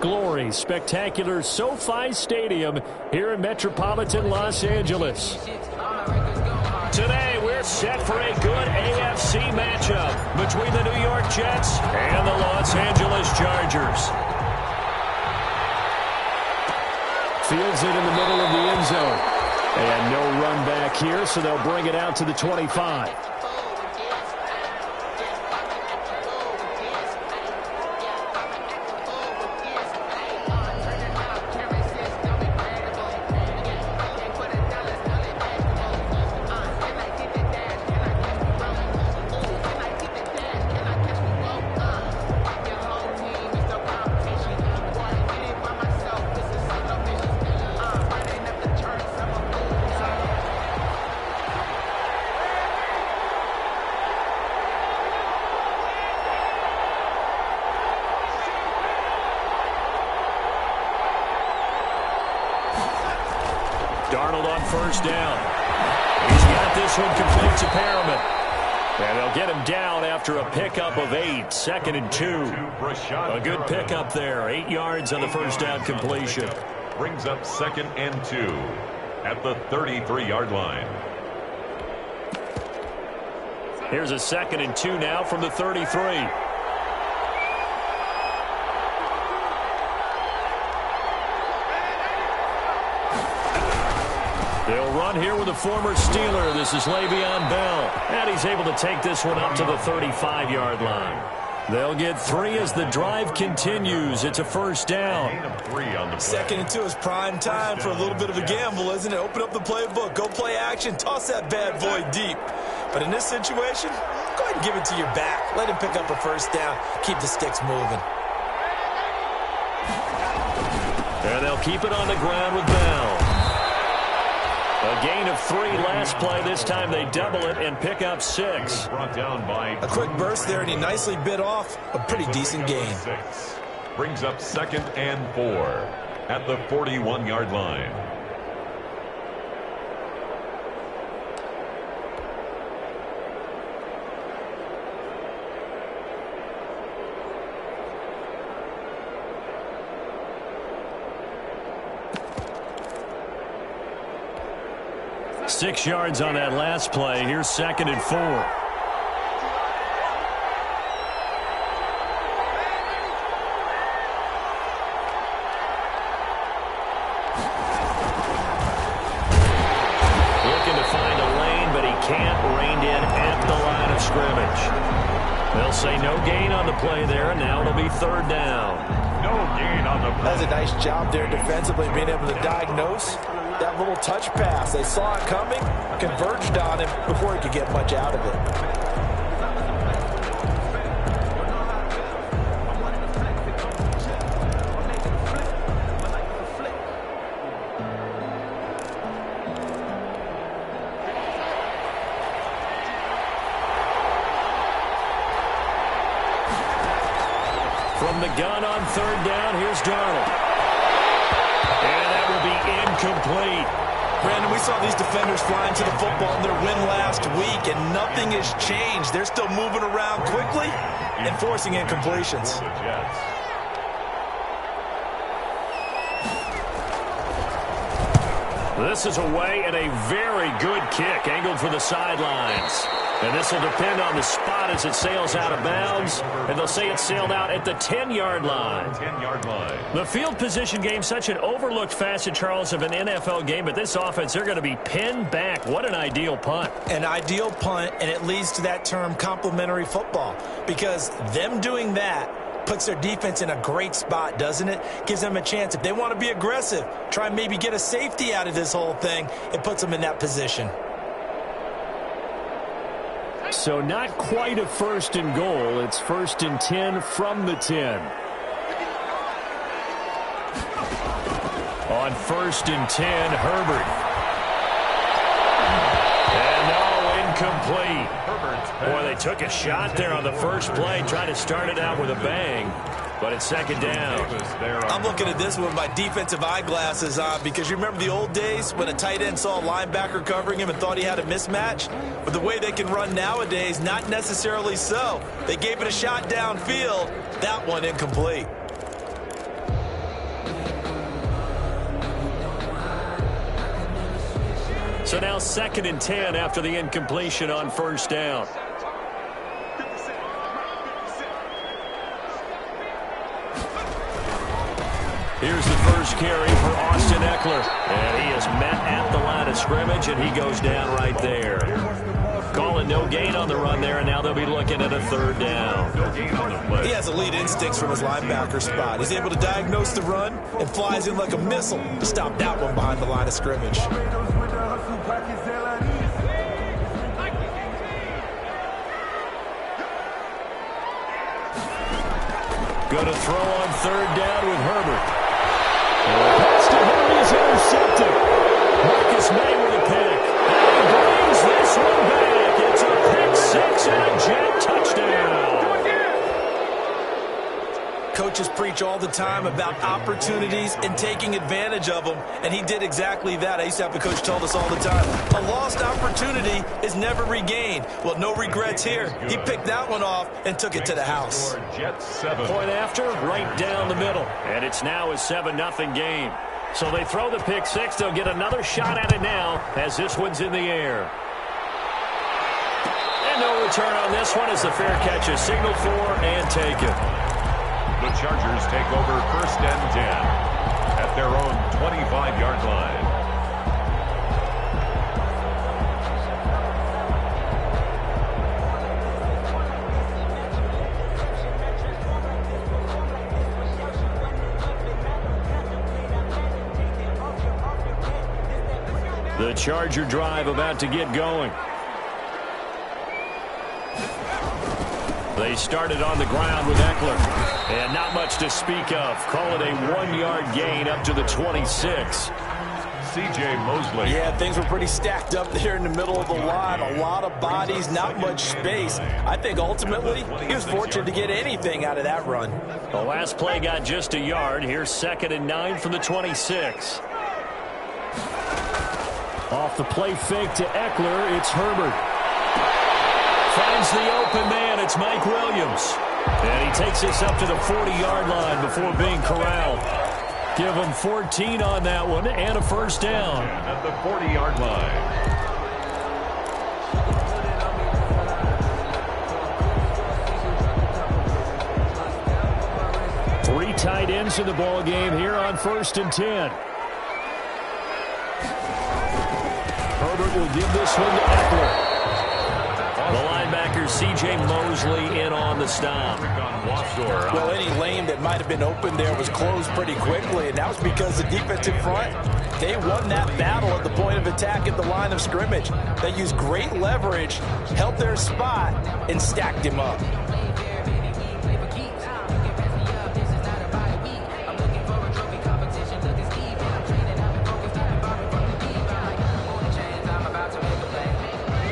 Glory, spectacular SoFi Stadium here in metropolitan Los Angeles. Today we're set for a good AFC matchup between the New York Jets and the Los Angeles Chargers. Fields it in the middle of the end zone. And no run back here, so they'll bring it out to the 25. Darnold on first down. He's got this one complete to Perriman. And they'll get him down after a pickup of 8, 2nd and 2. A good pickup there, 8 yards on the first down completion. Brings up 2nd and 2 at the 33-yard line. Here's a 2nd and 2 now from the 33. They'll run here with a former Steeler. This is Le'Veon Bell. And he's able to take this one up to the 35-yard line. They'll get 3 as the drive continues. It's a first down. 2nd and 2 is prime time for a little bit of a gamble, isn't it? Open up the playbook. Go play action. Toss that bad boy deep. But in this situation, go ahead and give it to your back. Let him pick up a first down. Keep the sticks moving. And they'll keep it on the ground with Bell. A gain of 3 last play. This time they double it and pick up 6. Brought down by a quick burst there, and he nicely bit off a pretty decent gain. 6. Brings up 2nd and 4 at the 41-yard line. Six yards on that last play. Here's 2nd and 4. Looking to find a lane, but he can't. Reined in at the line of scrimmage. They'll say no gain on the play there, and now it'll be 3rd down. No gain on the play. That's a nice job there defensively, being able to diagnose that little touch pass. They saw it coming, converged on him before he could get much out of it. From the gun on 3rd down, here's Darnold. And that will be incomplete. Brandon, we saw these defenders flying to the football in their win last week, and nothing has changed. They're still moving around quickly and forcing incompletions. This is away and a very good kick, angled for the sidelines. And this will depend on the spot as it sails out of bounds. And they'll say it sailed out at the 10-yard line. 10-yard line. The field position game, such an overlooked facet, Charles, of an NFL game. But this offense, they're going to be pinned back. What an ideal punt. An ideal punt, and it leads to that term complementary football. Because them doing that puts their defense in a great spot, doesn't it? Gives them a chance. If they want to be aggressive, try and maybe get a safety out of this whole thing, it puts them in that position. So not quite a 1st and goal. It's 1st and 10 from the 10. On 1st and 10, Herbert. And no, incomplete. Boy, they took a shot there on the first play, trying to start it out with a bang. But it's 2nd down. I'm looking at this with my defensive eyeglasses on, because you remember the old days when a tight end saw a linebacker covering him and thought he had a mismatch? But the way they can run nowadays, not necessarily so. They gave it a shot downfield. That one incomplete. So now 2nd and 10 after the incompletion on first down. Here's the first carry for Austin Eckler. And he is met at the line of scrimmage, and he goes down right there. Calling no gain on the run there, and now they'll be looking at a 3rd down. No gain on the play. He has elite instincts from his linebacker spot. He's able to diagnose the run and flies in like a missile to stop that one behind the line of scrimmage. Going to throw on 3rd down with Herbert. Pass to him is intercepted. Marcus May with a pick. And he brings this one back. It's a pick 6 and a Jet touchdown. Coaches preach all the time about opportunities and taking advantage of them, and he did exactly that. I used to have a coach tell us all the time, a lost opportunity is never regained. Well, no regrets here. He picked that one off and took it to the house. Jets 7. Point after, right down the middle. And it's now a 7-0 game. So they throw the pick 6. They'll get another shot at it now as this one's in the air. And no return on this one as the fair catch is signaled for and taken. The Chargers take over 1st and 10 at their own 25-yard line. The Charger drive about to get going. They started on the ground with Eckler. And not much to speak of. Call it a 1-yard gain up to the 26. C.J. Mosley. Yeah, things were pretty stacked up there in the middle of the line. A lot of bodies, not much space. I think ultimately he was fortunate to get anything out of that run. The last play got just a yard. Here's 2nd and 9 from the 26. Off the play fake to Eckler, it's Herbert. Finds the open man, it's Mike Williams. And he takes this up to the 40-yard line before being corralled. Give him 14 on that one and a 1st down. At the 40-yard line. 3 tight ends in the ball game here on 1st and 10. Herbert will give this one to Eckler. The linebacker C.J. Mosley in on the stop. Well, any lane that might have been open there was closed pretty quickly, and that was because the defensive front, they won that battle at the point of attack at the line of scrimmage. They used great leverage, held their spot, and stacked him up.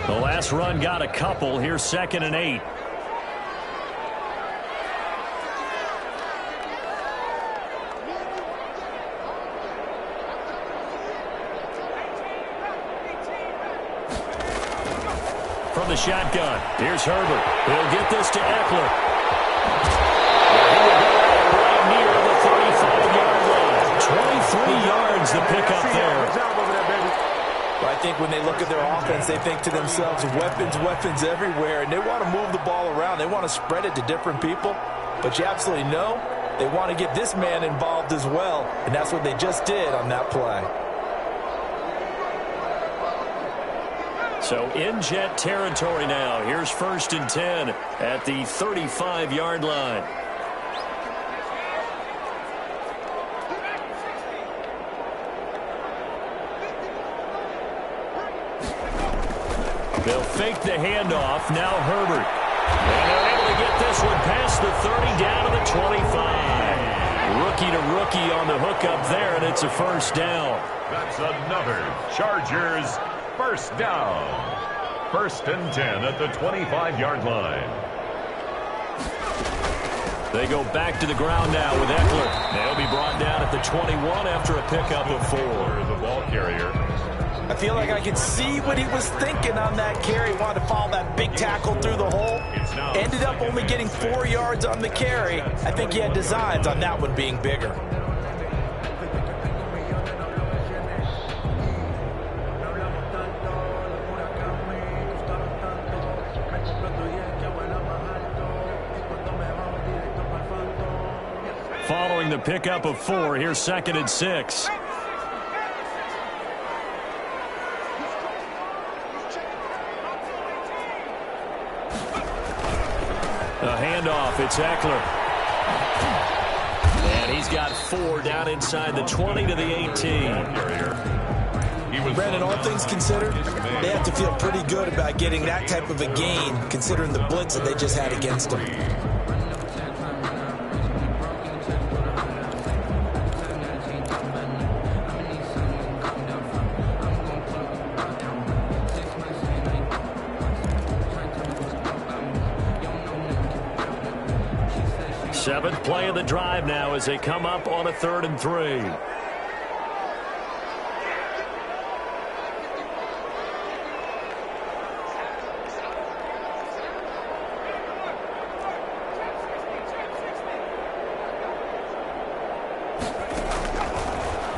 The last run got a couple. Here's 2nd and 8. From the shotgun, here's Herbert. He'll get this to Eckler. He will go right near the 35-yard line. 23 yards the pickup there. I think when they look at their offense, they think to themselves, weapons, weapons everywhere, and they want to move the ball around. They want to spread it to different people, but you absolutely know they want to get this man involved as well, and that's what they just did on that play. So in Jet territory now. Here's 1st and 10 at the 35-yard line. They'll fake the handoff. Now Herbert. And they're able to get this one past the 30 down to the 25. Rookie to rookie on the hookup there, and it's a 1st down. That's another Chargers 1st down. 1st and 10 at the 25-yard line. They go back to the ground now with Eckler. They'll be brought down at the 21 after a pickup of 4. The ball carrier. I feel like I could see what he was thinking on that carry. He wanted to follow that big tackle through the hole. Ended up only getting 4 yards on the carry. I think he had designs on that one being bigger. getting the pickup of 4. Here's 2nd and 6. A handoff. It's Eckler. And he's got 4 down inside the 20 to the 18. Brandon, all things considered, they have to feel pretty good about getting that type of a gain, considering the blitz that they just had against them. Seventh play of the drive now as they come up on a 3rd and 3.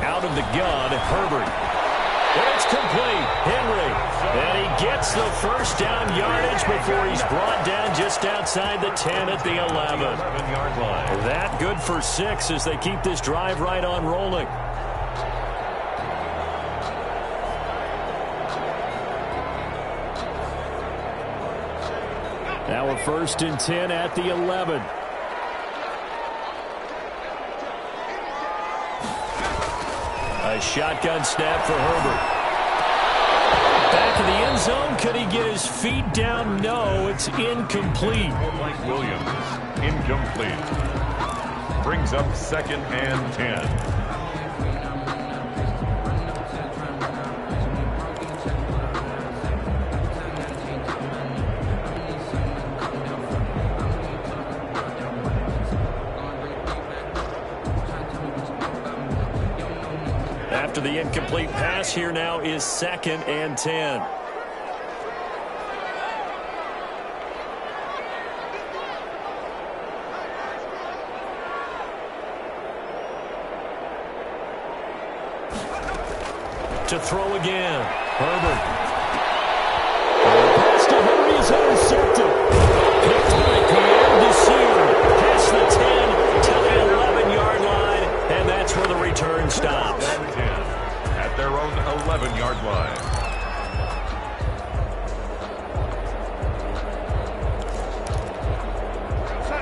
Out of the gun, Herbert. And it's complete. Henry. And he gets the first down yardage before he's brought down just outside the 10 at the 11. That good for 6 as they keep this drive right on rolling. Now a 1st and 10 at the 11. A shotgun snap for Herbert. Back in the end zone. Could he get his feet down? No, it's incomplete. Mike Williams, incomplete. Brings up 2nd and 10. After the incomplete pass, here now is 2nd and 10. To throw again. Herbert. Pass to Henry is intercepted. Picked by Pierre Desir. Past the 10 to the 11-yard line, and that's where the return stops. At their own 11-yard line.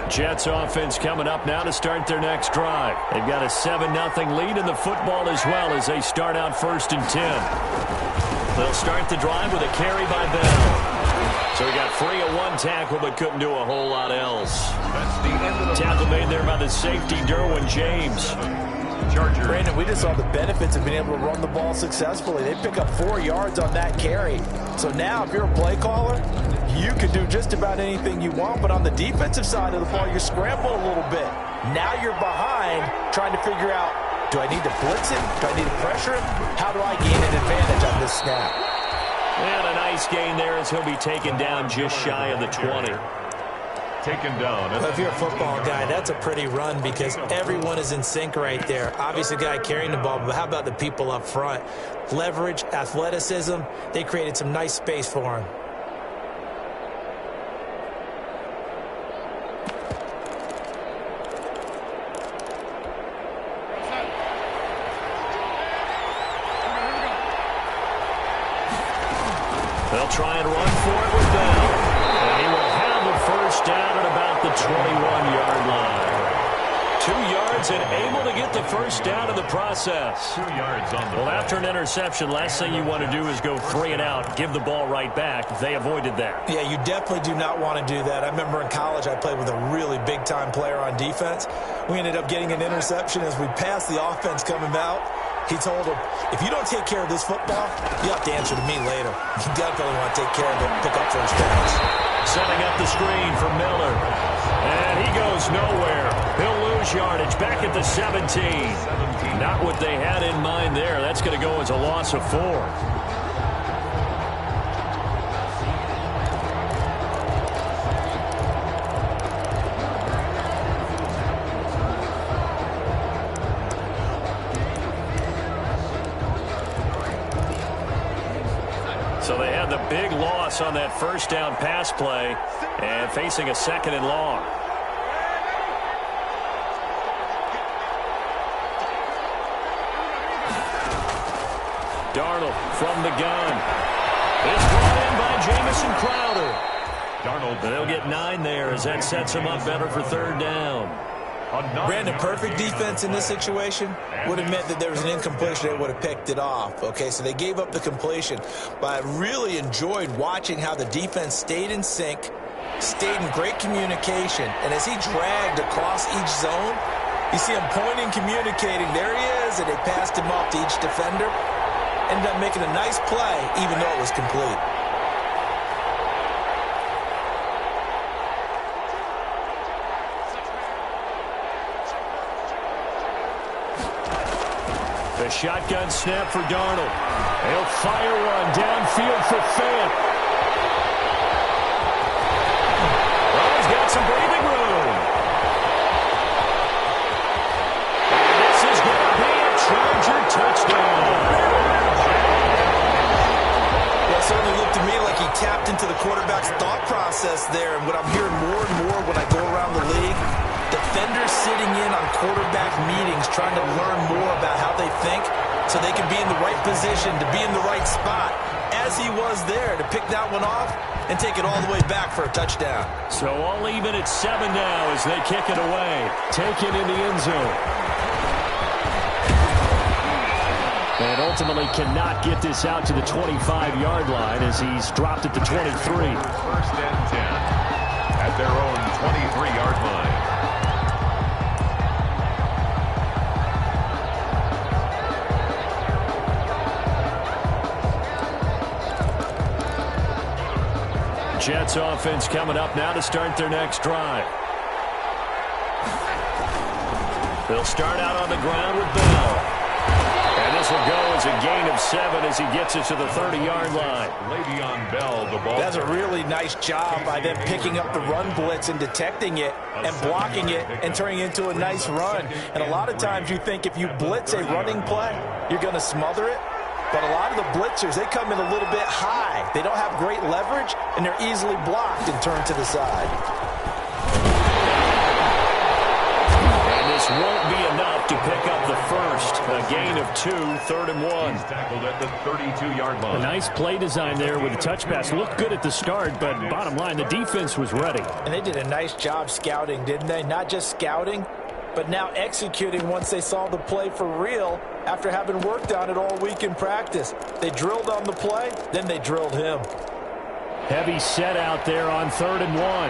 Jets offense coming up now to start their next drive. They've got a 7-0 lead in the football as well as they start out 1st and 10. They'll start the drive with a carry by Bell. So he got free of 1 tackle but couldn't do a whole lot else. That's the end of the tackle made there by the safety, Derwin James. Charger. Brandon, we just saw the benefits of being able to run the ball successfully. They pick up 4 yards on that carry. So now if you're a play caller, you can do just about anything you want, but on the defensive side of the ball, you scramble a little bit. Now you're behind trying to figure out, do I need to blitz him? Do I need to pressure him? How do I gain an advantage on this snap? And a nice gain there as he'll be taken down just shy of the 20. Taken down. Well, if you're a football guy, that's a pretty run because everyone is in sync right there. Obviously, the guy carrying the ball, but how about the people up front? Leverage, athleticism, they created some nice space for him. They'll try and run for it with Bell. And he will have the first down at about the 21-yard line. 2 yards and able to get the first down in the process. 2 yards on the Well, play. after an interception, last thing you want to do is go 3 and out, give the ball right back. They avoided that. Yeah, you definitely do not want to do that. I remember in college I played with a really big-time player on defense. We ended up getting an interception as we passed the offense coming out. He told him, if you don't take care of this football, you have to answer to me later. You definitely want to take care of it, pick up first downs. Setting up the screen for Miller. And he goes nowhere. He'll lose yardage back at the 17. Not what they had in mind there. That's going to go as a loss of 4. So they had the big loss on that first down pass play and facing a 2nd and long. Darnold from the gun. It's brought in by Jamison Crowder. Darnold. They'll get 9 there as that sets them up better for 3rd down. Brandon, perfect defense in this situation would have meant that there was an incompletion. They would have picked it off. Okay, so they gave up the completion. But I really enjoyed watching how the defense stayed in sync, stayed in great communication. And as he dragged across each zone, you see him pointing, communicating. There he is, and they passed him off to each defender. Ended up making a nice play, even though it was complete. The shotgun snap for Darnold. He'll fire one downfield for Fant. Well, he's got some breathing room. And this is going to be a Charger touchdown. Well, it certainly looked to me like he tapped into the quarterback's thought process there. And what I'm hearing more and more when I go around the league, defenders sitting in on quarterback meetings trying to learn more about how they think so they can be in the right position to be in the right spot, as he was there to pick that one off and take it all the way back for a touchdown. So all even at 7 now as they kick it away. Take it in the end zone. And ultimately cannot get this out to the 25-yard line as he's dropped at the 23. 1st and 10 at their own 23-yard line. Jets offense coming up now to start their next drive. They'll start out on the ground with Bell. And this will go as a gain of 7 as he gets it to the 30-yard line. Le'Veon Bell, the ball. That's a really nice job by them picking up the run blitz and detecting it and blocking it and turning it into a nice run. And a lot of times you think if you blitz a running play, you're going to smother it. But a lot of the blitzers, they come in a little bit high. They don't have great leverage, and they're easily blocked and turned to the side. And this won't be enough to pick up the first. A gain of 2, 3rd and 1. He's tackled at the 32-yard line. A nice play design there with a touch pass. Looked good at the start, but bottom line, the defense was ready. And they did a nice job scouting, didn't they? Not just scouting, but now executing once they saw the play for real after having worked on it all week in practice. They drilled on the play, then they drilled him. Heavy set out there on 3rd and 1.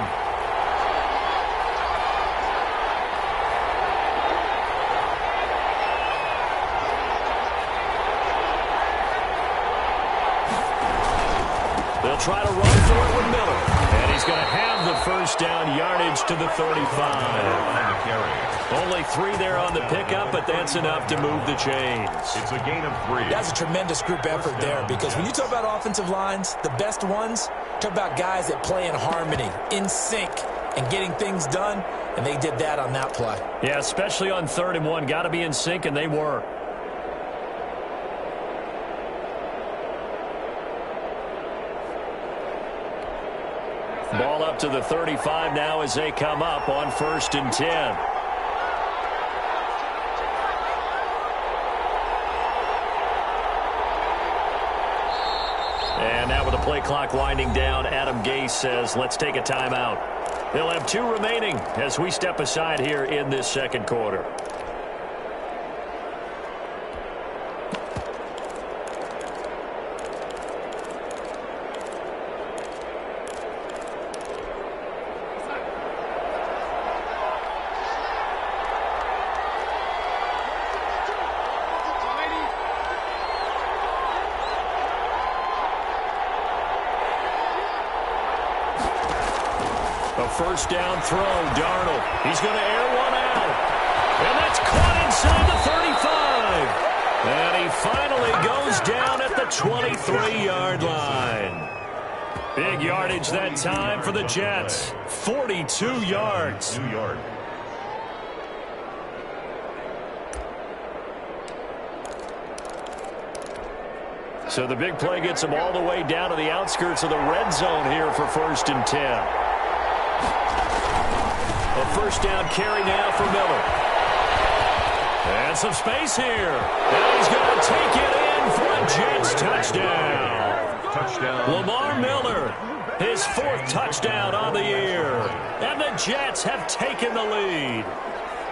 They'll try to run for it with Miller. And he's going to have the first down yardage to the 35. Only 3 there on the pickup, but that's enough to move the chains. It's a gain of 3. That's a tremendous group effort there, because when you talk about offensive lines, the best ones, talk about guys that play in harmony, in sync, and getting things done, and they did that on that play. Yeah, especially on 3rd and 1. Got to be in sync, and they were. Ball up to the 35 now as they come up on 1st and 10. And now with the play clock winding down, Adam Gase says, let's take a timeout. They'll have 2 remaining as we step aside here in this 2nd quarter. First down throw, Darnold. He's going to air one out. And that's caught inside the 35. And he finally goes down at the 23-yard line. Big yardage that time for the Jets. 42 yards. New York. So the big play gets them all the way down to the outskirts of the red zone here for 1st and 10. A first down carry now for Miller. Has some space here. And he's going to take it in for a Jets touchdown. Touchdown. Lamar Miller, his 4th touchdown on the year. And the Jets have taken the lead.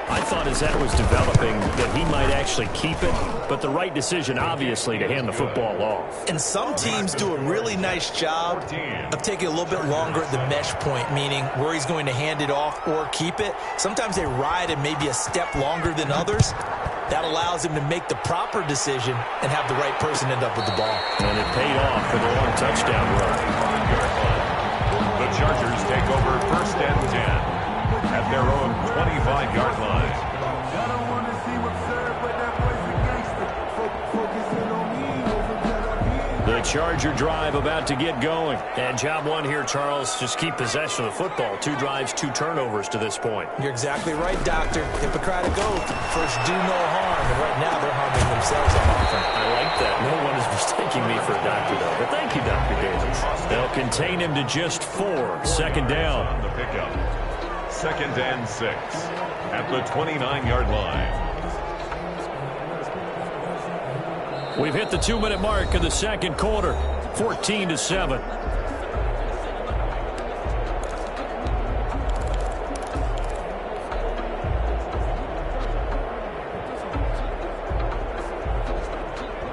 I thought as that was developing that he might actually keep it, but the right decision, obviously, to hand the football off. And some teams do a really nice job of taking a little bit longer at the mesh point, meaning where he's going to hand it off or keep it. Sometimes they ride it maybe a step longer than others. That allows him to make the proper decision and have the right person end up with the ball. And it paid off for the long touchdown run. The Chargers take over 1st and 10 at their own 25-yard line. The Charger drive about to get going. And job one here, Charles, just keep possession of the football. 2 drives, 2 turnovers to this point. You're exactly right, Doctor. Hippocratic oath. First, do no harm. And right now, they're harming themselves on offense. I like that. No one is mistaking me for a doctor, though. But thank you, Dr. Davis. They'll contain him to just 4. 2nd down. On the pickup. 2nd and 6 at the 29-yard line. We've hit the 2-minute mark of the 2nd quarter. 14-7.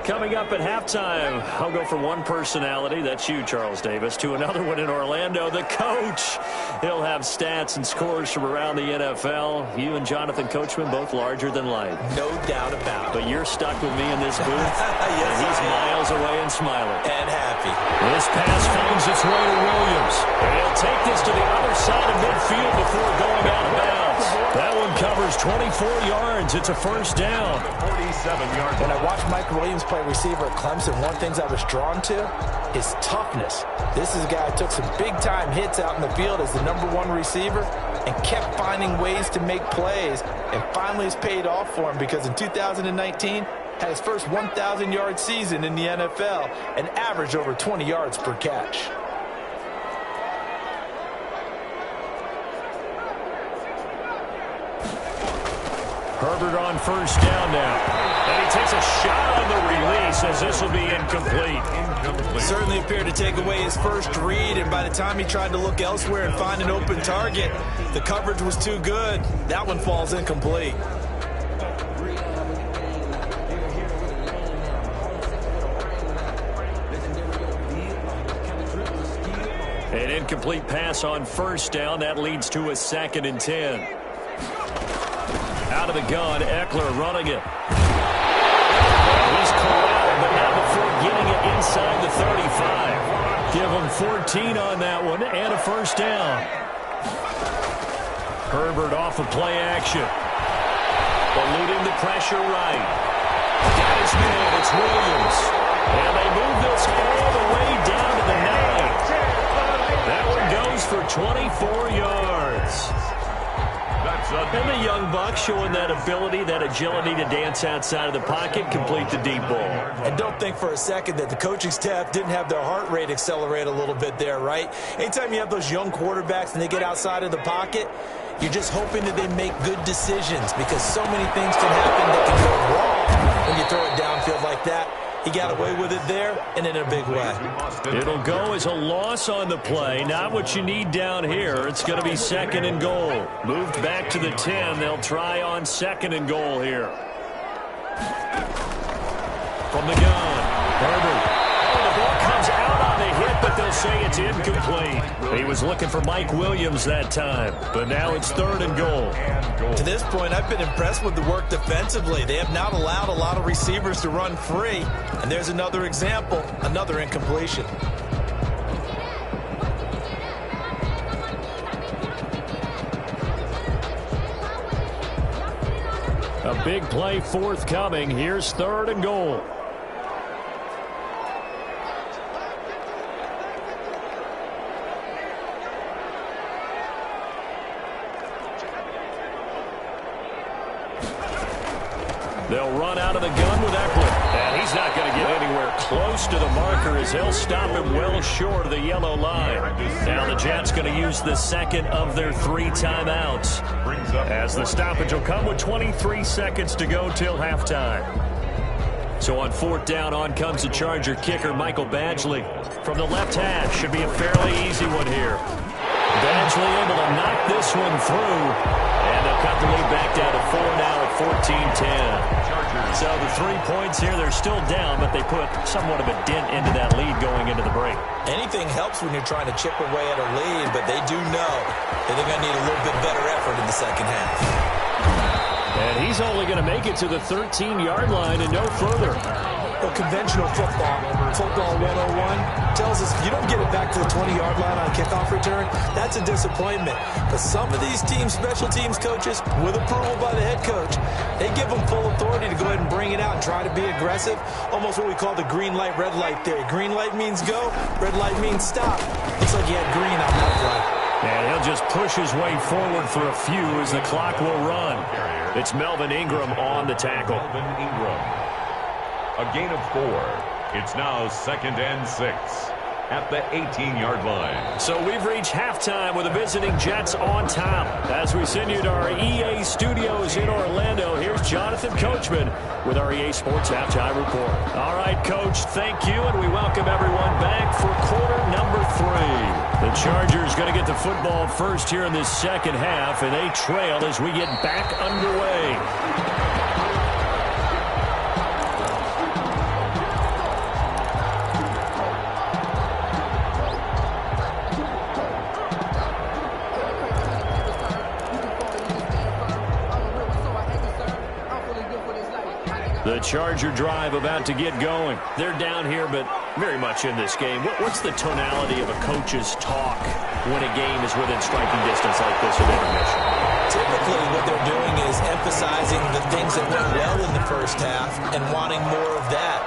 Coming up at halftime, I'll go from one personality, that's you, Charles Davis, to another one in Orlando, the coach. He'll have stats and scores from around the NFL. You and Jonathan Coachman, both larger than life. No doubt about it. But you're stuck with me in this booth. Yes, and he's miles away and smiling. And happy. This pass finds its way to Williams. And he'll take this to the other side of midfield before going out of bounds. That one covers 24 yards. It's a 1st down. 47 yards. When I watched Mike Williams play receiver at Clemson, one of the things I was drawn to is toughness. This is a guy who took some big-time hits out in the field as the #1 receiver and kept finding ways to make plays. And finally it's paid off for him because in 2019, had his first 1,000-yard season in the NFL and averaged over 20 yards per catch. Herbert on 1st down now. And he takes a shot on the release as this will be incomplete. Certainly appeared to take away his first read, and by the time he tried to look elsewhere and find an open target, the coverage was too good. That one falls incomplete. An incomplete pass on 1st down. That leads to a 2nd and 10. Out of the gun, Eckler running it. He's corralled, but not before getting it inside the 35. Give him 14 on that one and a 1st down. Herbert off of play action. Eluding the pressure right. Got his man, it's Williams. And they move this all the way down to the 9. That one goes for 24 yards. And the young buck showing that ability, that agility to dance outside of the pocket, complete the deep ball. And don't think for a second that the coaching staff didn't have their heart rate accelerate a little bit there, right? Anytime you have those young quarterbacks and they get outside of the pocket, you're just hoping that they make good decisions because so many things can happen that can go wrong when you throw it downfield like that. He got away with it there and in a big way. It'll go as a loss on the play. Not what you need down here. It's going to be 2nd and goal. Moved back to the 10. They'll try on 2nd and goal here. From the gun, Herbert. Oh, the ball comes out on the hit, but they'll say it's incomplete. He was looking for Mike Williams that time, but now it's 3rd and goal. To this point, I've been impressed with the work defensively. They have not allowed a lot of receivers to run free. And there's another example, another incompletion. A big play forthcoming. Here's 3rd and goal. They'll run out of the gun with Eckler. And he's not going to get anywhere close to the marker as they'll stop him well short of the yellow line. Now the Jets going to use the second of their 3 timeouts, as the stoppage will come with 23 seconds to go till halftime. So on 4th down, on comes the Charger kicker, Michael Badgley. From the left hash, should be a fairly easy one here. Badgley able to knock this one through. And they'll cut the lead back down to 4 now at 14-10. So the 3 points here, they're still down, but they put somewhat of a dent into that lead going into the break. Anything helps when you're trying to chip away at a lead, but they do know that they're going to need a little bit better effort in the second half. And he's only going to make it to the 13-yard line and no further. Well, conventional football 101, tells us if you don't get it back to the 20-yard line on kickoff return, that's a disappointment. But some of these teams, special teams coaches, with approval by the head coach, they give them full authority to go ahead and bring it out and try to be aggressive. Almost what we call the green light, red light theory. Green light means go, red light means stop. Looks like he had green on that play. And he'll just push his way forward for a few as the clock will run. It's Melvin Ingram on the tackle. Melvin Ingram. A gain of 4. It's now 2nd and 6 at the 18-yard line. So we've reached halftime with the visiting Jets on top. As we send you to our EA studios in Orlando, here's Jonathan Coachman with our EA Sports Halftime Report. All right, Coach, thank you, and we welcome everyone back for quarter number 3. The Chargers going to get the football first here in this second half, and they trail as we get back underway. The Charger drive about to get going. They're down here, but very much in this game. What's the tonality of a coach's talk when a game is within striking distance like this at intermission? Typically, what they're doing is emphasizing the things that went well in the first half and wanting more of that.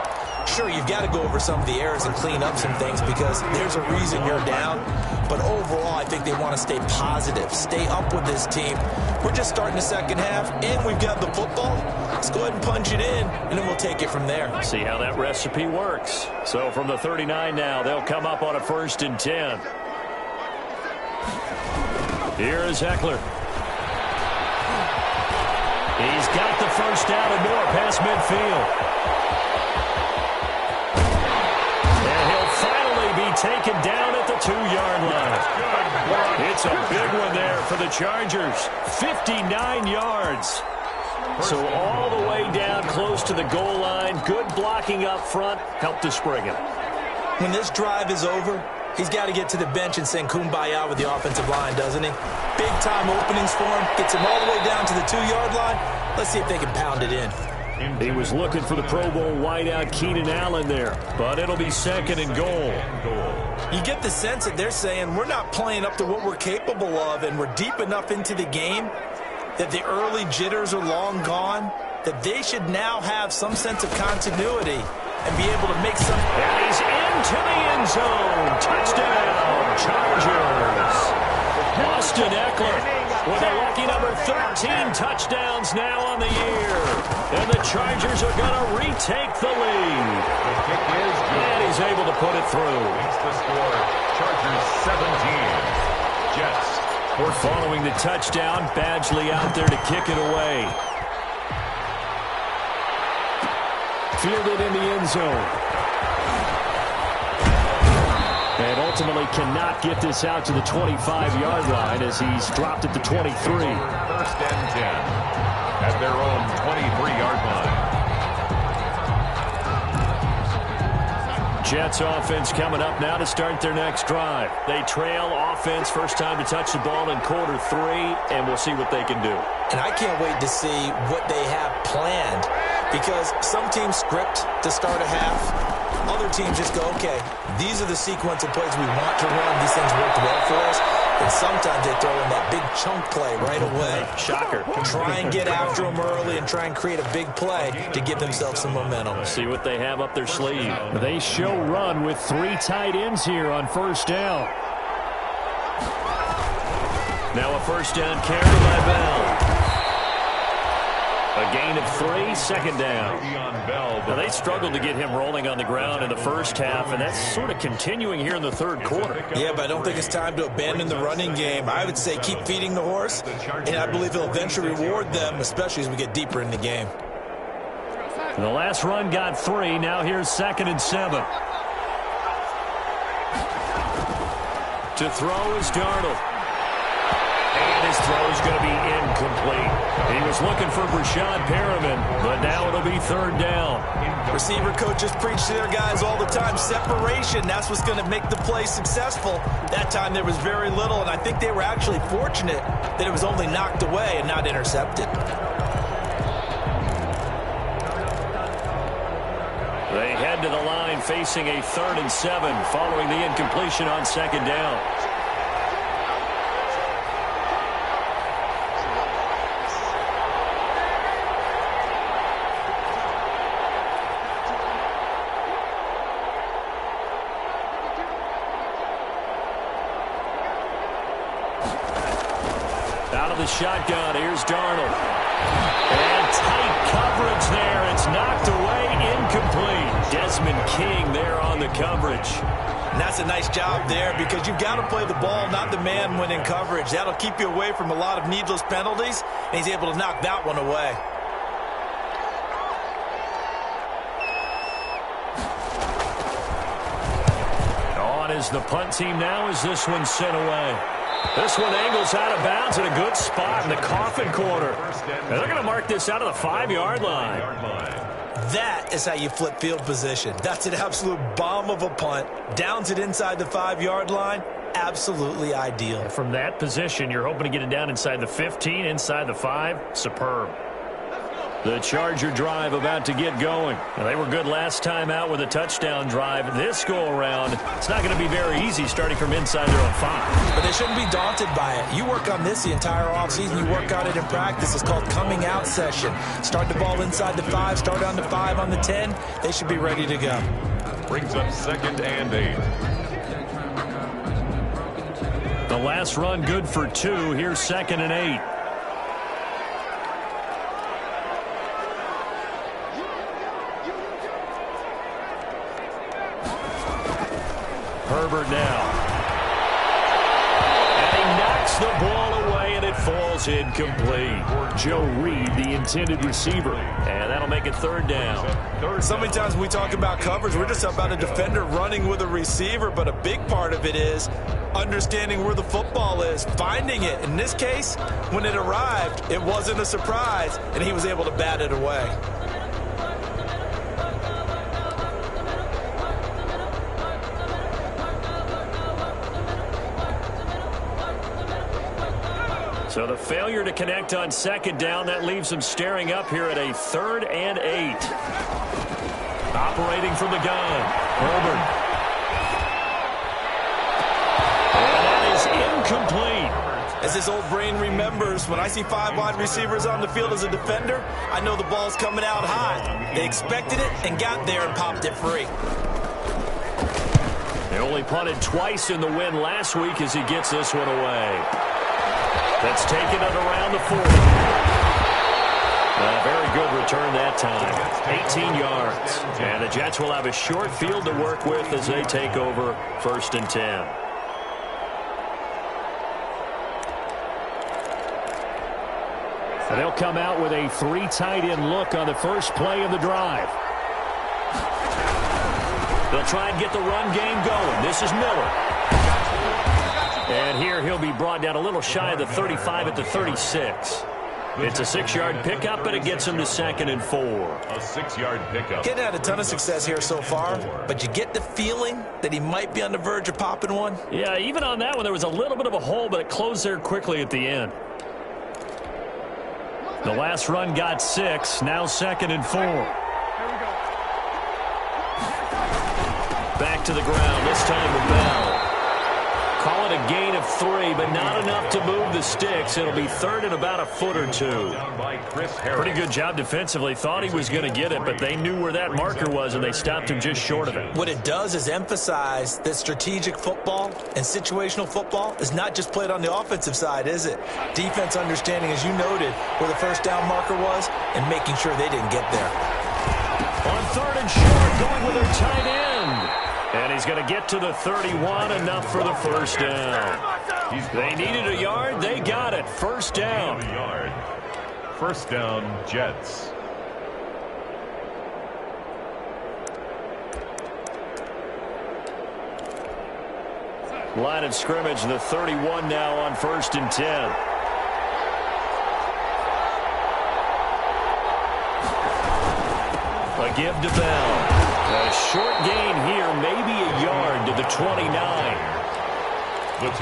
Sure, you've got to go over some of the errors and clean up some things because there's a reason you're down. But overall, I think they want to stay positive, stay up with this team. We're just starting the second half, and we've got the football. Let's go ahead and punch it in, and then we'll take it from there. See how that recipe works. So from the 39 now, they'll come up on a 1st and 10. Here is Eckler. He's got the first down and more past midfield. Be taken down at the 2-yard line. It's a big one there for the Chargers. 59 yards. So all the way down close to the goal line. Good blocking up front. Helped to spring it. When this drive is over, he's got to get to the bench and sing kumbaya with the offensive line, doesn't he? Big-time openings for him. Gets him all the way down to the 2-yard line. Let's see if they can pound it in. He was looking for the Pro Bowl wideout Keenan Allen there, but it'll be 2nd and goal. You get the sense that they're saying we're not playing up to what we're capable of, and we're deep enough into the game that the early jitters are long gone, that they should now have some sense of continuity and be able to make some. And he's into the end zone. Touchdown, Chargers. Austin Eckler with a lucky number 13 touchdowns now on the year. And the Chargers are going to retake the lead. And he's able to put it through. It's the score. Chargers 17. Jets. We're following the touchdown. Badgley out there to kick it away. Fielded in the end zone. And ultimately cannot get this out to the 25-yard line as he's dropped at the 23. 1st and 10 at their own 23-yard line. Jets offense coming up now to start their next drive. They trail offense, first time to touch the ball in quarter 3, and we'll see what they can do. And I can't wait to see what they have planned because some teams script to start a half. Other teams just go, okay, these are the sequence of plays we want to run. These things worked well for us. And sometimes they throw in that big chunk play right away. Shocker. Try and get after them early and try and create a big play to give themselves some momentum. See what they have up their sleeve. They show run with 3 tight ends here on 1st down. Now a 1st down carry by Bell. A gain of 3, second down. Now, they struggled to get him rolling on the ground in the first half, and that's sort of continuing here in the third quarter. Yeah, but I don't think it's time to abandon the running game. I would say keep feeding the horse, and I believe he'll eventually reward them, especially as we get deeper in the game. The last run got 3. Now here's 2nd and 7. To throw is Darnold. And his throw is going to be incomplete. He was looking for Brashad Perriman, but now it'll be 3rd down. Receiver coaches preach to their guys all the time. Separation, that's what's going to make the play successful. That time there was very little, and I think they were actually fortunate that it was only knocked away and not intercepted. They head to the line facing a 3rd and 7 following the incompletion on 2nd down. Out of the shotgun, here's Darnold. And tight coverage there. It's knocked away, incomplete. Desmond King there on the coverage. And that's a nice job there because you've got to play the ball, not the man when in coverage. That'll keep you away from a lot of needless penalties, and he's able to knock that one away. On is the punt team now as this one's sent away. This one angles out of bounds in a good spot in the coffin corner. And they're going to mark this out of the 5-yard line. That is how you flip field position. That's an absolute bomb of a punt. Downs it inside the 5-yard line. Absolutely ideal. From that position, you're hoping to get it down inside the 15, inside the 5. Superb. The Charger drive about to get going. Now, they were good last time out with a touchdown drive. This go-around, it's not going to be very easy starting from inside their own 5. But they shouldn't be daunted by it. You work on this the entire offseason. You work on it in practice. It's called coming out session. Start the ball inside the 5, start on the 5, on the 10. They should be ready to go. Brings up 2nd and 8. The last run good for 2. Here's 2nd and 8. Herbert now. And he knocks the ball away, and it falls incomplete. Joe Reed, the intended receiver. And that'll make it 3rd down. So many times when we talk about coverage, we're just about a defender running with a receiver, but a big part of it is understanding where the football is, finding it. In this case, when it arrived, it wasn't a surprise, and he was able to bat it away. So the failure to connect on 2nd down, that leaves them staring up here at a 3rd and 8. Operating from the gun, Herbert. And that is incomplete. As his old brain remembers, when I see 5 wide receivers on the field as a defender, I know the ball's coming out hot. They expected it and got there and popped it free. They only punted twice in the win last week as he gets this one away. That's taken it around the 40. A very good return that time. 18 yards. And the Jets will have a short field to work with as they take over 1st and 10. And they'll come out with a 3 tight end look on the first play of the drive. They'll try and get the run game going. This is Miller. And here he'll be brought down a little shy of the 35 at the 36. It's a 6-yard pickup, but it gets him to 2nd and 4. A 6-yard pickup. Getting had a ton of success here so far, but you get the feeling that he might be on the verge of popping one. Yeah, even on that one, there was a little bit of a hole, but it closed there quickly at the end. The last run got 6, now 2nd and 4. Back to the ground, this time with Bell. Call it a gain of 3, but not enough to move the sticks. It'll be third and about a foot or two. Pretty good job defensively. Thought he was going to get it, but they knew where that marker was, and they stopped him just short of it. What it does is emphasize that strategic football and situational football is not just played on the offensive side, is it? Defense understanding, as you noted, where the first down marker was and making sure they didn't get there. On third and short, going with their tight end. And he's going to get to the 31, enough for the first down. They needed a yard. They got it. First down. First down, Jets. Line of scrimmage, the 31 now on 1st and 10. A give to Bell. A short gain here, maybe a yard to the 29.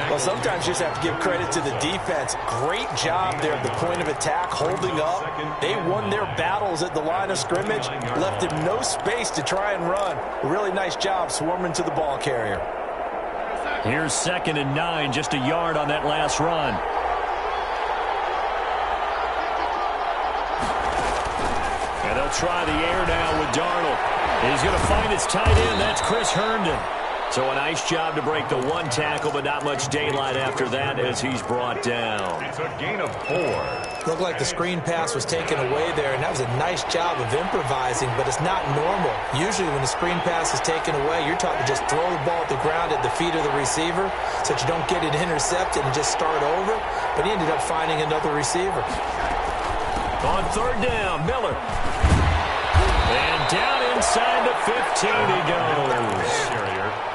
Well, sometimes you just have to give credit to the defense. Great job there at the point of attack, holding up. They won their battles at the line of scrimmage, left him no space to try and run. A really nice job swarming to the ball carrier. Here's 2nd and 9, just a yard on that last run. And they'll try the air now with Darnold. He's going to find his tight end. That's Chris Herndon. So a nice job to break the 1 tackle, but not much daylight after that as he's brought down. It's a gain of 4. Looked like the screen pass was taken away there, and that was a nice job of improvising, but it's not normal. Usually when the screen pass is taken away, you're taught to just throw the ball at the ground at the feet of the receiver so that you don't get it intercepted and just start over, but he ended up finding another receiver. On third down, Miller. And down inside the 15 he goes.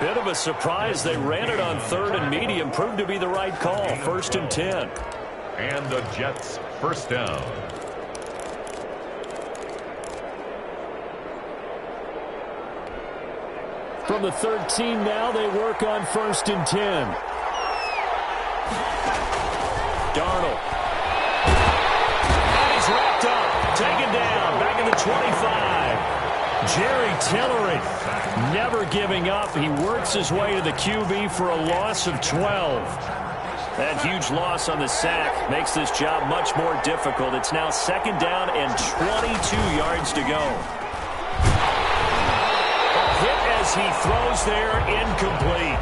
Bit of a surprise. They ran it on 3rd and medium. Proved to be the right call. 1st and 10. And the Jets first down. From the 13 now, they work on 1st and 10. Darnold. And he's wrapped up. Taken down. Back in the 25. Jerry Tillery never giving up. He works his way to the QB for a loss of 12. That huge loss on the sack makes this job much more difficult. It's now 2nd down and 22 yards to go. Hit as he throws there, incomplete.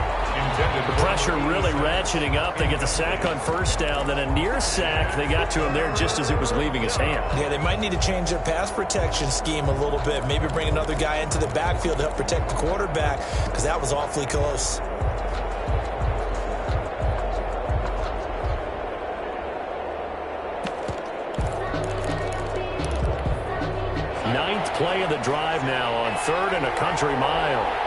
The pressure really ratcheting up. They get the sack on 1st down, then a near sack. They got to him there just as it was leaving his hand. Yeah, they might need to change their pass protection scheme a little bit. Maybe bring another guy into the backfield to help protect the quarterback, because that was awfully close. Ninth play of the drive now on 3rd and a country mile.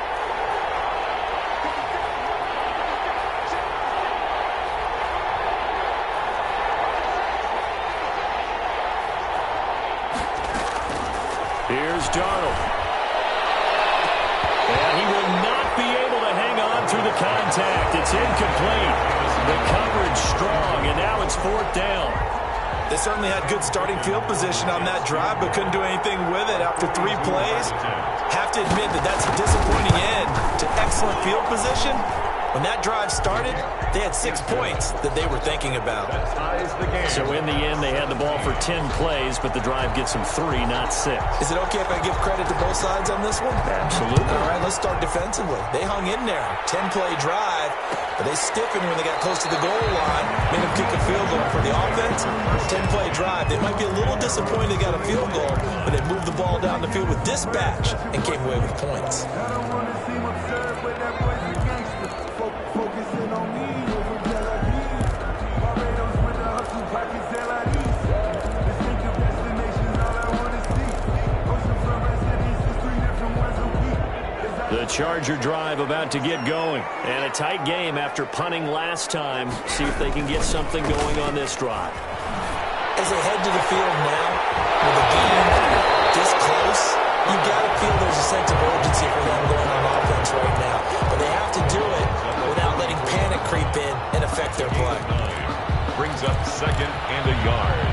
Here's Darnold. And he will not be able to hang on through the contact. It's incomplete. The coverage strong, and now it's 4th down. They certainly had good starting field position on that drive, but couldn't do anything with it after 3 plays. Have to admit that that's a disappointing end to excellent field position. When that drive started, they had 6 points that they were thinking about. So in the end, they had the ball for 10 plays, but the drive gets them 3, not 6. Is it okay if I give credit to both sides on this one? Absolutely. All right, let's start defensively. They hung in there. 10-play drive, but they stiffened when they got close to the goal line, made them kick a field goal. For the offense, 10-play drive. They might be a little disappointed they got a field goal, but they moved the ball down the field with dispatch and came away with points. The Charger drive about to get going. And a tight game after punting last time. See if they can get something going on this drive. As they head to the field now, with the game this close, you've got to feel there's a sense of urgency for them going on offense right now. But they have to do it without letting panic creep in and affect their play. Brings up 2nd and a yard.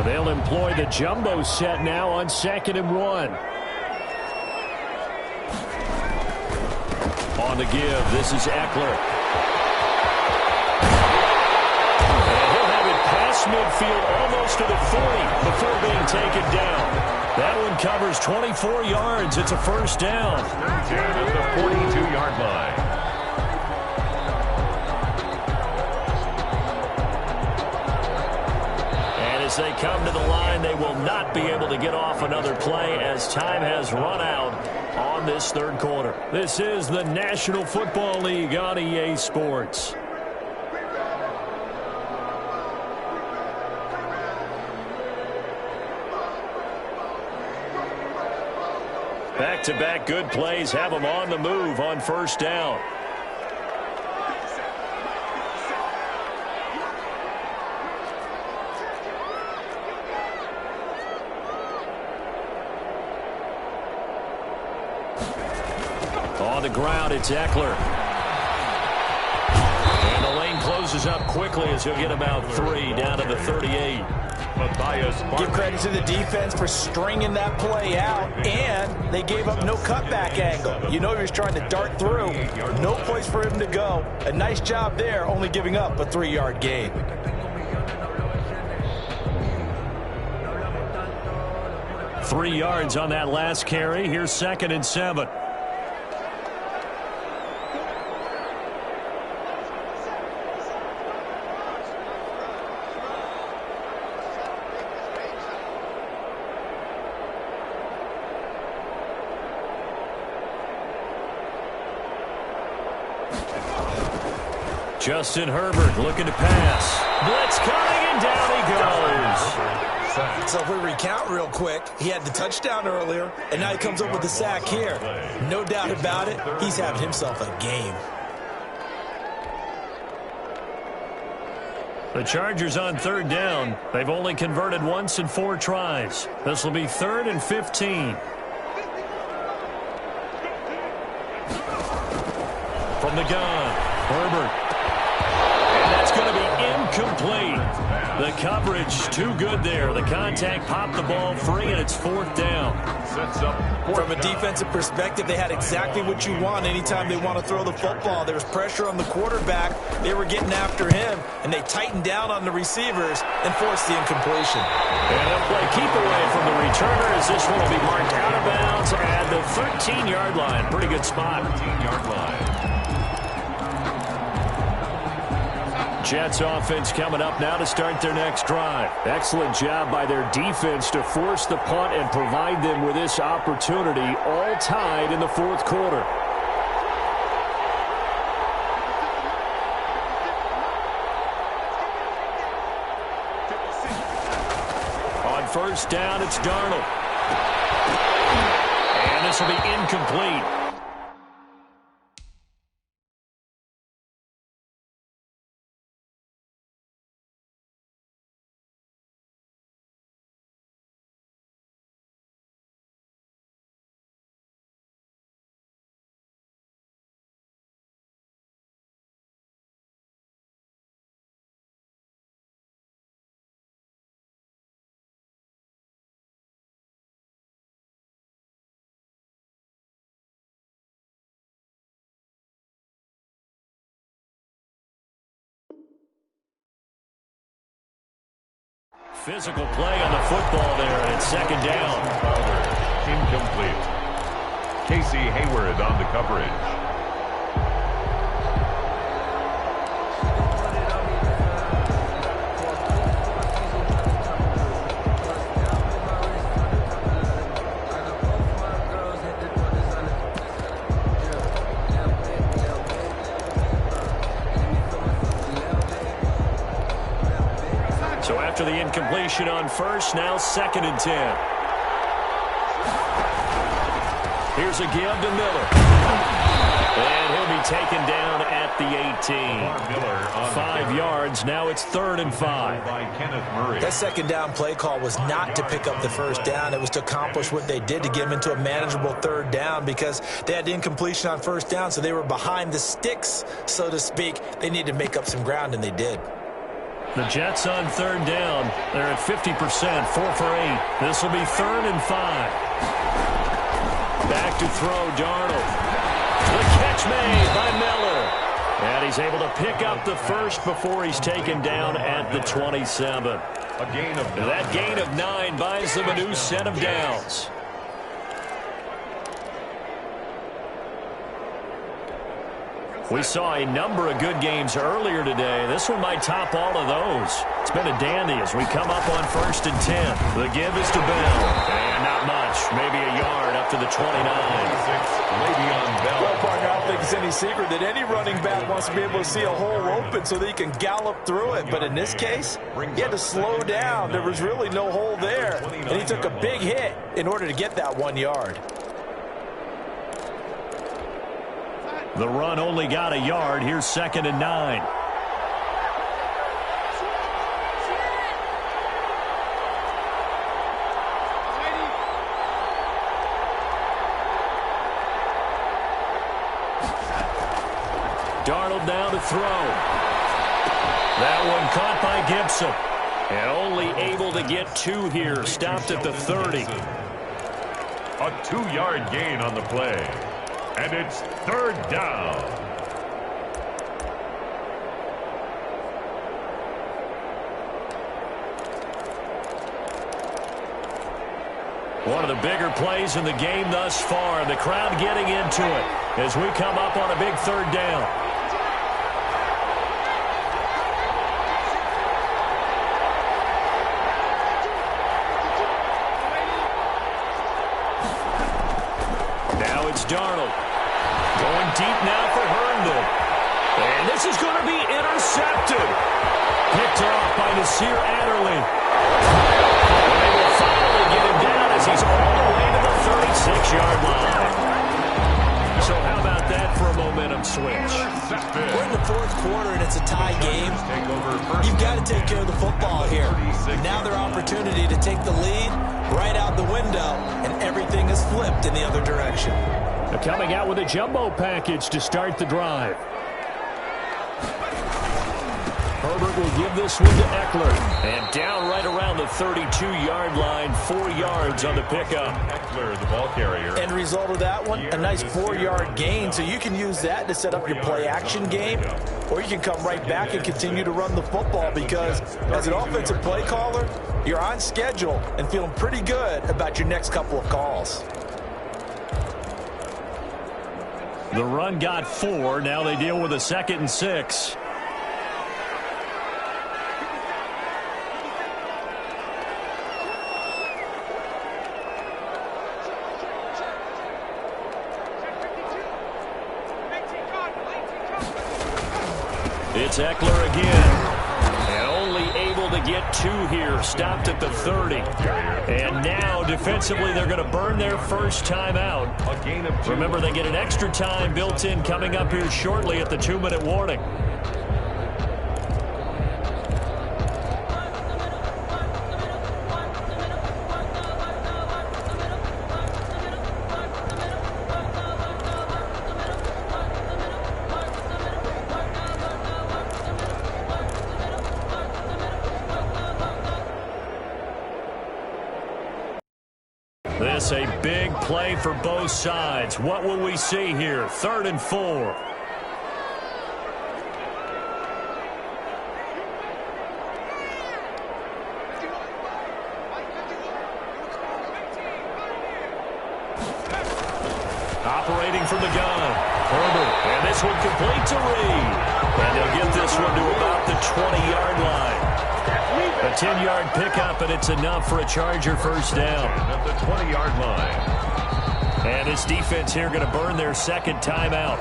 They'll employ the jumbo set now on 2nd and 1. On the give, this is Eckler. across midfield almost to the 40 before being taken down. That one covers 24 yards. It's a first down. 10 at the 42-yard line. As they come to the line, they will not be able to get off another play as time has run out on this third quarter. This is the National Football League on EA Sports. Back-to-back good plays have them on the move on first down. On the ground, it's Eckler. And the lane closes up quickly as he'll get about 3 down to the 38. Give credit to the defense for stringing that play out, and they gave up no cutback angle. You know he was trying to dart through. No place for him to go. A nice job there, only giving up a 3-yard gain. Three yards on that last carry. Here's 2nd and 7. Justin Herbert looking to pass. Blitz coming, and down he goes. So if we recount real quick, he had the touchdown earlier, and now he comes up with the sack here. No doubt about it, he's having himself a game. The Chargers on third down. They've only converted once in 4 tries. This will be 3rd and 15. From the gun, Herbert. That's going to be incomplete. The coverage too good there. The contact popped the ball free, and it's 4th down. From a defensive perspective, they had exactly what you want anytime they want to throw the football. There was pressure on the quarterback. They were getting after him, and they tightened down on the receivers and forced the incompletion. And they'll play keep away from the returner as this one will be marked out of bounds at the 13-yard line. Pretty good spot. 13-yard line. Jets offense coming up now to start their next drive. Excellent job by their defense to force the punt and provide them with this opportunity, all tied in the 4th quarter. On first down, it's Darnold. And this will be incomplete. Physical play on the football there, and it's 2nd down. Incomplete. Casey Hayward on the coverage. So after the incompletion on first, now 2nd and 10. Here's a give to Miller. And he'll be taken down at the 18. 5 yards. Now it's 3rd and 5. That 2nd down play call was not to pick up the first down. It was to accomplish what they did to get them into a manageable 3rd down because they had incompletion on first down, so they were behind the sticks, so to speak. They needed to make up some ground, and they did. The Jets on 3rd down. They're at 50%, 4 for 8. This will be 3rd and 5. Back to throw, Darnold. The catch made by Miller. And he's able to pick up the first before he's taken down at the 27. That gain of 9 buys them a new set of downs. We saw a number of good games earlier today. This one might top all of those. It's been a dandy as we come up on 1st and 10. The give is to Bell. And not much. Maybe a yard up to the 29. Well, partner, I don't think it's any secret that any running back wants to be able to see a hole open so that he can gallop through it. But in this case, he had to slow down. There was really no hole there. And he took a big hit in order to get that 1 yard. The run only got a yard. Here's 2nd and 9. Darnold now to throw. That one caught by Gibson. And only able to get 2 here. Stopped at the 30. A 2-yard gain on the play. And it's 3rd down. One of the bigger plays in the game thus far. The crowd getting into it as we come up on a big 3rd down. Now it's Darnold. Going deep now for Herndon. And this is going to be intercepted. Picked off by Nasir Adderley. And they will finally get him down as he's all the way to the 36-yard line. So how about that for a momentum switch? We're in the 4th quarter and it's a tie game. You've got to take care of the football here. Now their opportunity to take the lead right out the window, and everything is flipped in the other direction. They're coming out with a jumbo package to start the drive. Herbert will give this one to Eckler. And down right around the 32-yard line, 4 yards on the pickup. Eckler, the ball carrier. End result of that one, a nice 4-yard gain. So you can use that to set up your play-action game, or you can come right back and continue to run the football because as an offensive play caller, you're on schedule and feeling pretty good about your next couple of calls. The run got 4. Now they deal with a 2nd and 6. It's Eckler again. And only able to get 2 here. Stopped at the 30. And now, defensively, they're going to burn their first time out. Remember, they get an extra time built in coming up here shortly at the 2-minute warning. This a big play for both sides. What will we see here? 3rd and 4. Operating from the gun. Herbert. And this one complete to Reed. And they'll get this one to about the 20-yard line. A 10-yard pickup, and it's enough for a Charger first down. At the 20-yard line. And this defense here going to burn their 2nd timeout.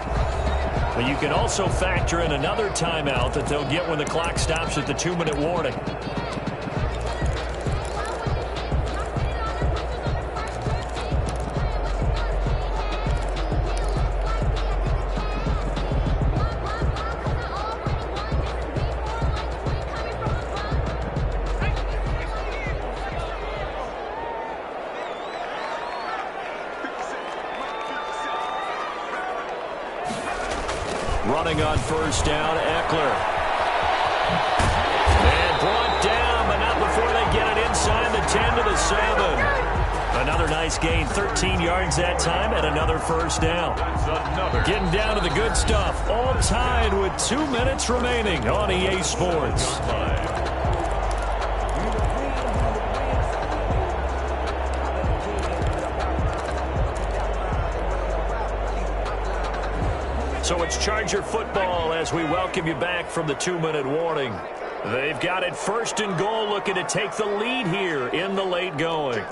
But you can also factor in another timeout that they'll get when the clock stops at the 2-minute warning. Running on first down, Eckler. And brought down, but not before they get it inside the 10 to the 7. Another nice gain, 13 yards that time, and another first down. Getting down to the good stuff, all tied with 2 minutes remaining on EA Sports. So it's Charger football as we welcome you back from the 2-minute warning. They've got it 1st and goal, looking to take the lead here in the late going.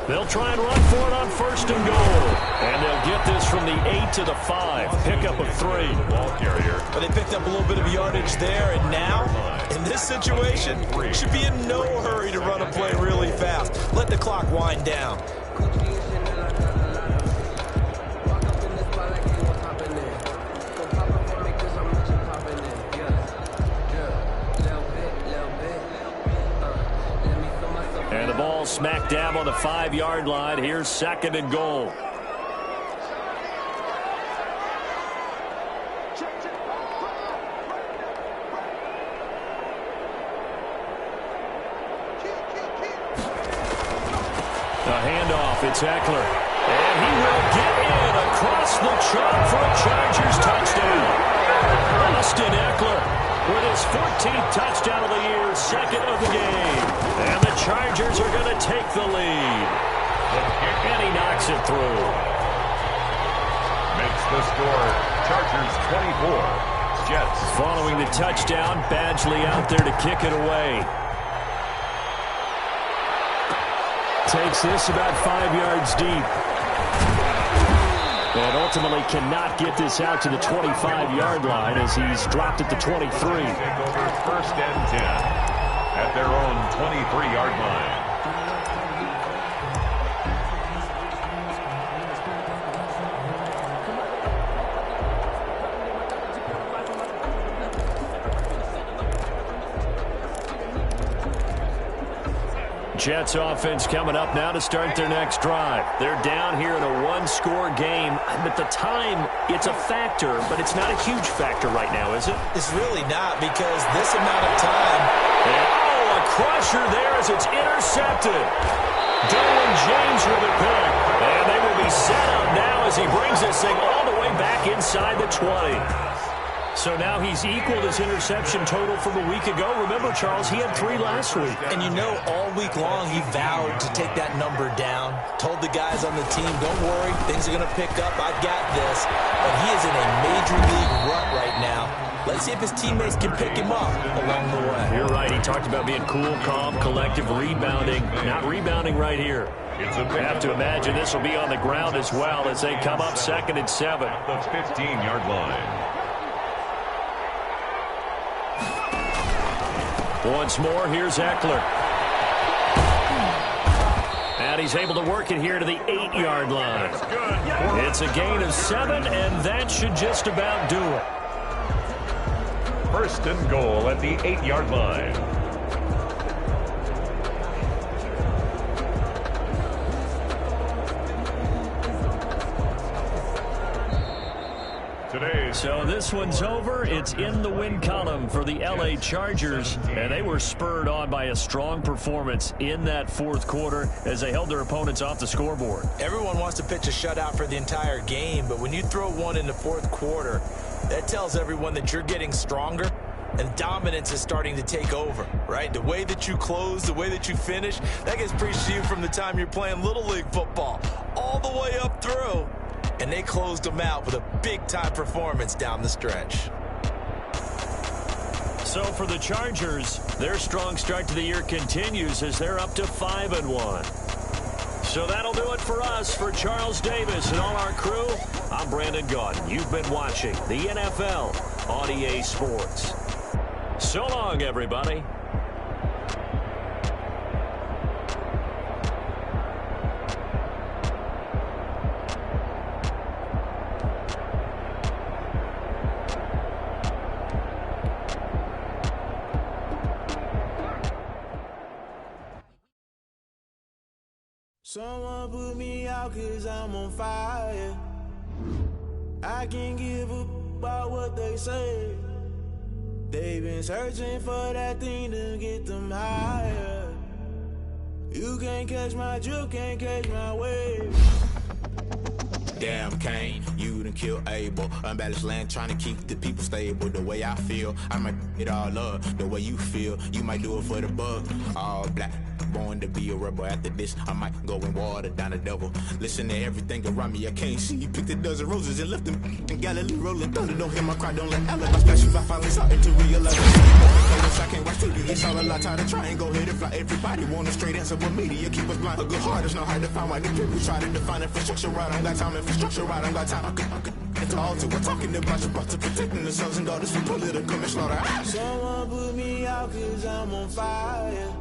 They'll try and run for it on 1st and goal. And they'll get this from the 8 to the 5. Pickup of 3. Ball carrier. But they picked up a little bit of yardage there, and now, in this situation, should be in no hurry to run a play really fast. Let the clock wind down. And the ball smack dab on the 5-yard line. Here's 2nd and goal. The handoff, it's Eckler. And he will get in across the chalk for a Chargers touchdown. Austin Eckler with his 14th touchdown of the year, 2nd of the game. And the Chargers are going to take the lead. And he knocks it through. Makes the score Chargers 24, Jets. Following the touchdown, Badgley out there to kick it away. Takes this about 5 yards deep. And ultimately cannot get this out to the 25-yard line as he's dropped at the 23. Take over 1st and 10 at their own 23-yard line. Jets offense coming up now to start their next drive. They're down here in a 1-score game. At the time, it's a factor, but it's not a huge factor right now, is it? It's really not, because this amount of time. And, a crusher there as it's intercepted. Derwin James with a pick. And they will be set up now as he brings this thing all the way back inside the 20. So now he's equaled his interception total from a week ago. Remember, Charles, he had 3 last week. And you know, all week long he vowed to take that number down. Told the guys on the team, don't worry, things are going to pick up. I've got this. But he is in a major league rut right now. Let's see if his teammates can pick him up along the way. You're right. He talked about being cool, calm, collective, rebounding. Not rebounding right here. I have to imagine this will be on the ground as well as they come up 2nd and 7. At the 15-yard line. Once more, here's Eckler. And he's able to work it here to the 8-yard line. It's a gain of 7, and that should just about do it. 1st and goal at the 8-yard line. So this one's over. It's in the win column for the LA Chargers, and they were spurred on by a strong performance in that 4th quarter as they held their opponents off the scoreboard. Everyone wants to pitch a shutout for the entire game, but when you throw one in the 4th quarter, that tells everyone that you're getting stronger and dominance is starting to take over, right? The way that you close, the way that you finish, that gets preached to you from the time you're playing Little League football all the way up through. And they closed them out with a big-time performance down the stretch. So for the Chargers, their strong start to the year continues as they're up to 5-1. So that'll do it for us. For Charles Davis and all our crew, I'm Brandon Gaudin. You've been watching the NFL on EA Sports. So long, everybody. Someone put me out 'cause I'm on fire. I can't give up about what they say. They've been searching for that thing to get them higher. You can't catch my drift, can't catch my wave. Damn, Kane, you done killed Abel. Unbalanced land, trying to keep the people stable. The way I feel, I might it all up. The way you feel, you might do it for the bug. All black, born to be a rebel. After this, I might go and water down the devil. Listen to everything around me, I can't see. You picked a dozen roses and left them in Galilee rolling thunder. Don't hear my cry, don't let alibis pass you by. Finally starting to realize I can't watch TV. It's all a lot, tired of trying. Go ahead and fly. Everybody want a straight answer, but media keep us blind. A good heart is not hard to find. Why the people try to define infrastructure right? I don't got time. Infrastructure right, I don't got time. It's all to we're talking about your brother protecting the sons and daughters from political manslaughter. Someone put me out cause I'm on fire.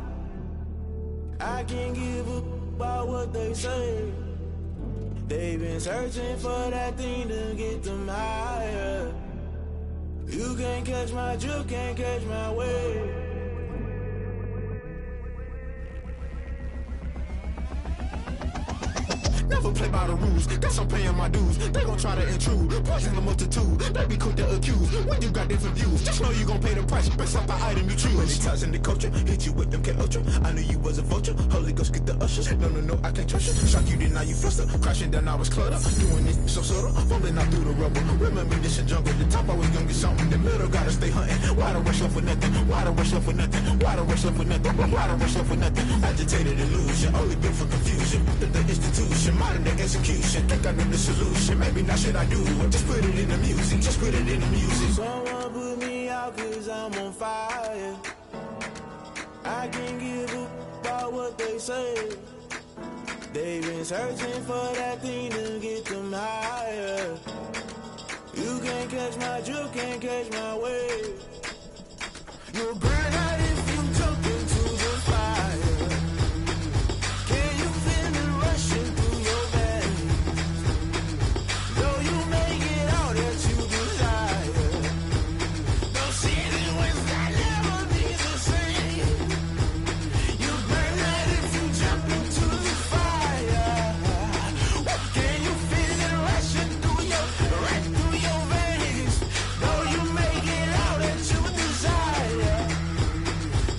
I can't give up about what they say. They've been searching for that thing to get them higher. You can't catch my drift, can't catch my wave. Never play by the rules, guess I'm paying my dues. They gon' try to intrude, poison the multitude. They be quick to accuse, when you got different views. Just know you gon' pay the price, based off the item you choose. Many times in the culture, hit you with them K-Ultra. I knew you was a vulture, Holy Ghost get the ushers. No, I can't trust you. Shock you, then now you fluster. Crashing down, I was cluttered. Doing it so subtle, fumbling out through the rubble. Remember this in jungle, the top always gonna get something. The middle gotta stay hunting. Why the rush left for nothing? Why the rush left for nothing? Why the rush left for nothing? Why the rush left for nothing? Agitated illusion, only built for confusion. The institution, modern day execution. Think I know the solution. Maybe not should I do it? Just put it in the music. Just put it in the music. Someone put me out cause I'm on fire. I can't give up about what they say. They've been searching for that thing to get them higher. You can't catch my drift, can't catch my wave. You'll burn out if you jump into the fire. Can you feel it rushing through your veins? Though you make it all that you desire. Those city winds that never be the same. You burn out if you jump into the fire. Can you feel it rushing through your veins? Though you make it all that you desire.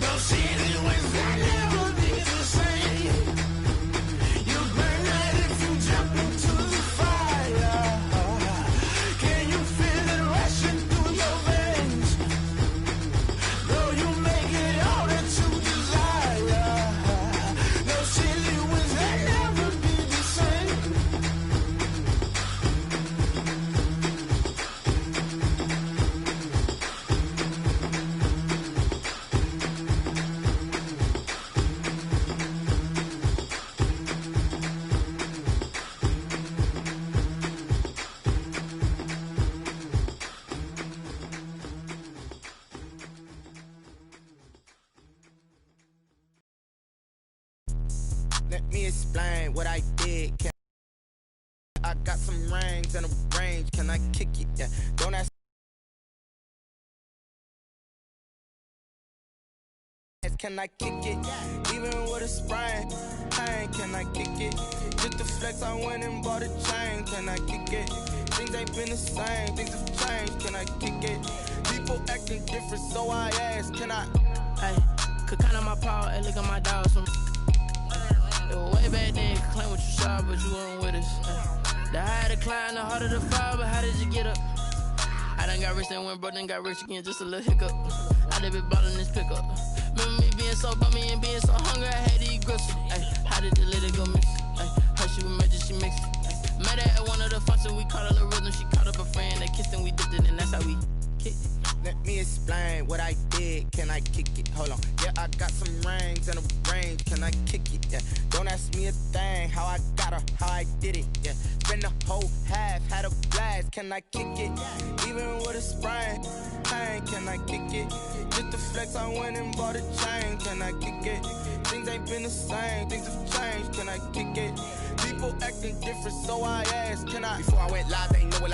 Those city winds that never be the same. You burn out if you jump into the fire. Can you feel it rushing through your veins? Though you make it all that you desire. Those silly winds that never be the same. Let me explain what I did. I got some rings and a range. Can I kick it? Yeah. Don't ask. Can I kick it? Even with a sprain, pain, can I kick it? Just the flex, I went and bought a chain. Can I kick it? Things ain't been the same. Things have changed. Can I kick it? People acting different, so I ask. Can I? Hey, could count on my power and look at my dogs from. It was way back then, could claim what you saw, but you weren't with us. The higher the climb, the harder the fall, but how did you get up? I done got rich and went broke, then got rich again, just a little hiccup. I done been ballin' this pickup. Remember me being so bummy and being so hungry, I had to eat gristle. Ay, how did the lady go miss? Ay, her she was magic, she mixed it. Met her at one of the functions, we caught a little rhythm, she caught up a friend, they kissed and we dipped it, and that's how we kicked it. Let me explain what I did. Can I kick it? Hold on. Yeah, I got some rings and a range. Can I kick it? Yeah. Don't ask me a thing. How I got her, how I did it. Yeah. Spend the whole half, had a blast. Can I kick it? Even with a sprain, pain. Can I kick it? Just the flex, I went and bought a chain. Can I kick it? Things ain't been the same. Things have changed. Can I kick it? People acting different, so I ask. Can I? Before I went live, they know what